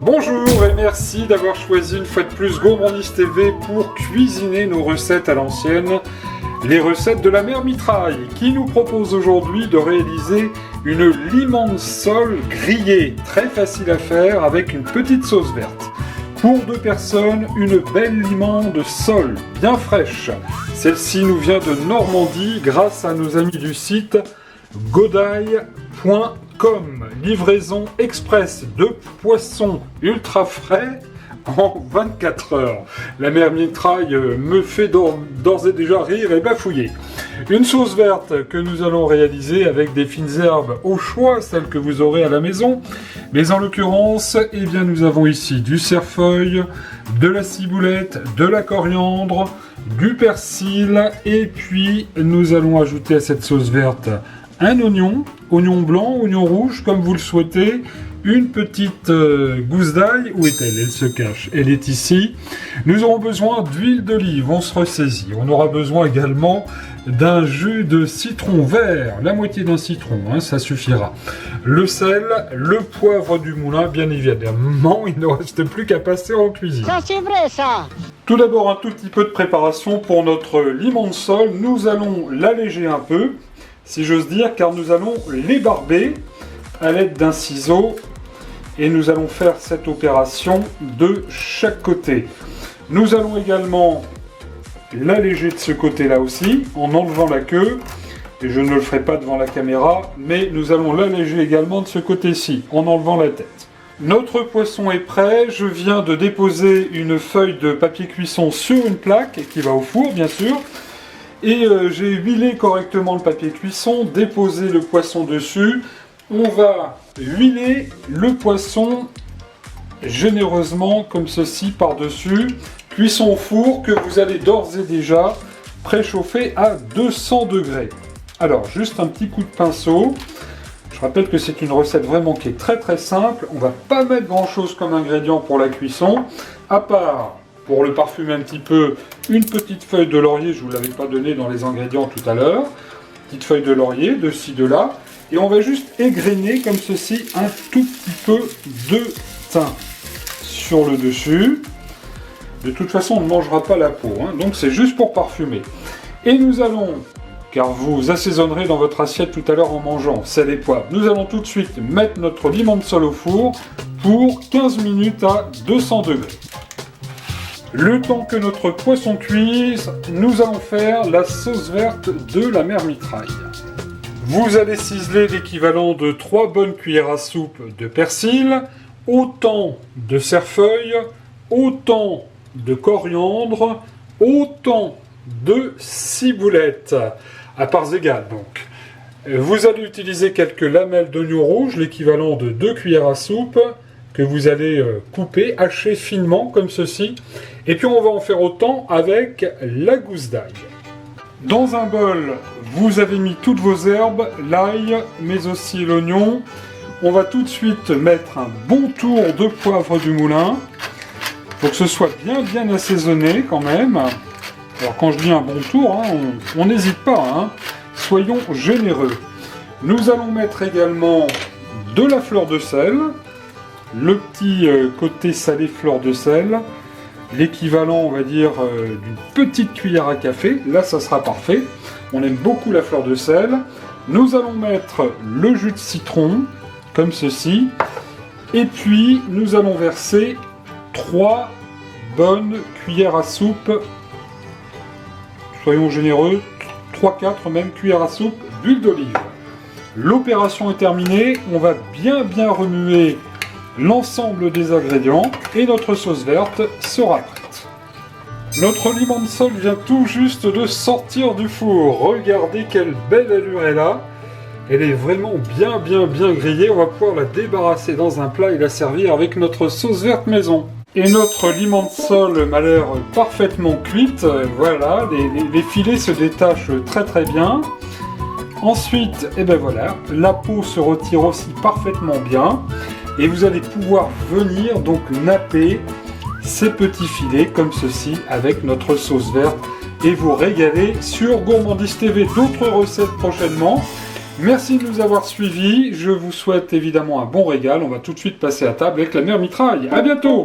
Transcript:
Bonjour et merci d'avoir choisi une fois de plus Gourmandise TV pour cuisiner nos recettes à l'ancienne, les recettes de la mère Mitraille, qui nous propose aujourd'hui de réaliser une limansole grillée, très facile à faire avec une petite sauce verte. Pour 2 personnes, une belle limande sole, bien fraîche. Celle-ci nous vient de Normandie grâce à nos amis du site godaille.com. Livraison express de poissons ultra frais en 24 heures. La mère Mitraille me fait d'ores et déjà rire et bafouiller. Une sauce verte que nous allons réaliser avec des fines herbes au choix, celles que vous aurez à la maison. Mais en l'occurrence, eh bien, nous avons ici du cerfeuil, de la ciboulette, de la coriandre, du persil, et puis nous allons ajouter à cette sauce verte un oignon blanc, oignon rouge, comme vous le souhaitez, une petite gousse d'ail. Où est-elle? Elle se cache. Elle est ici. Nous aurons besoin d'huile d'olive, on se ressaisit. On aura besoin également d'un jus de citron vert, la moitié d'un citron, ça suffira. Le sel, le poivre du moulin, bien évidemment, il ne reste plus qu'à passer en cuisine. Ça c'est vrai ça! Tout d'abord, un tout petit peu de préparation pour notre limansole. Nous allons l'alléger un peu, si j'ose dire, car nous allons l'ébarber à l'aide d'un ciseau et nous allons faire cette opération de chaque côté. Nous allons également l'alléger de ce côté-là aussi, en enlevant la queue, et je ne le ferai pas devant la caméra, mais nous allons l'alléger également de ce côté-ci, en enlevant la tête. Notre poisson est prêt, je viens de déposer une feuille de papier cuisson sur une plaque, qui va au four bien sûr, et j'ai huilé correctement le papier cuisson, déposé le poisson dessus. On va huiler le poisson généreusement comme ceci par-dessus. Cuisson au four que vous allez d'ores et déjà préchauffer à 200 degrés. Alors juste un petit coup de pinceau. Je rappelle que c'est une recette vraiment qui est très très simple. On va pas mettre grand chose comme ingrédient pour la cuisson, à part, pour le parfumer un petit peu, une petite feuille de laurier. Je ne vous l'avais pas donné dans les ingrédients tout à l'heure. Petite feuille de laurier, de ci, de là. Et on va juste égrener comme ceci un tout petit peu de thym sur le dessus. De toute façon, on ne mangera pas la peau, donc c'est juste pour parfumer. Et nous allons, car vous assaisonnerez dans votre assiette tout à l'heure en mangeant, sel et poivre, nous allons tout de suite mettre notre limansole au four pour 15 minutes à 200 degrés. Le temps que notre poisson cuise, nous allons faire la sauce verte de la mère Mitraille. Vous allez ciseler l'équivalent de 3 bonnes cuillères à soupe de persil, autant de cerfeuil, autant de coriandre, autant de ciboulette, à parts égales donc. Vous allez utiliser quelques lamelles d'oignon rouge, l'équivalent de 2 cuillères à soupe, que vous allez couper, hacher finement comme ceci. Et puis on va en faire autant avec la gousse d'ail. Dans un bol, vous avez mis toutes vos herbes, l'ail, mais aussi l'oignon. On va tout de suite mettre un bon tour de poivre du moulin. Faut que ce soit bien assaisonné quand même. Alors quand je dis un bon tour, on n'hésite pas, soyons généreux. Nous allons mettre également de la fleur de sel, le petit côté salé fleur de sel, l'équivalent on va dire d'une petite cuillère à café, là ça sera parfait. On aime beaucoup la fleur de sel. Nous allons mettre le jus de citron, comme ceci, et puis nous allons verser 3 bonnes cuillères à soupe, soyons généreux, 3-4 même cuillères à soupe d'huile d'olive. L'opération est terminée, on va bien remuer l'ensemble des ingrédients et notre sauce verte sera prête. Notre limansole vient tout juste de sortir du four. Regardez quelle belle allure elle a. Elle est vraiment bien grillée. On va pouvoir la débarrasser dans un plat et la servir avec notre sauce verte maison. Et notre limansole m'a l'air parfaitement cuite. Voilà, les filets se détachent très bien. Ensuite, et ben voilà, la peau se retire aussi parfaitement bien. Et vous allez pouvoir venir donc napper ces petits filets comme ceci avec notre sauce verte et vous régaler sur Gourmandise TV. D'autres recettes prochainement. Merci de nous avoir suivis. Je vous souhaite évidemment un bon régal. On va tout de suite passer à table avec la mère mitraille. À bientôt!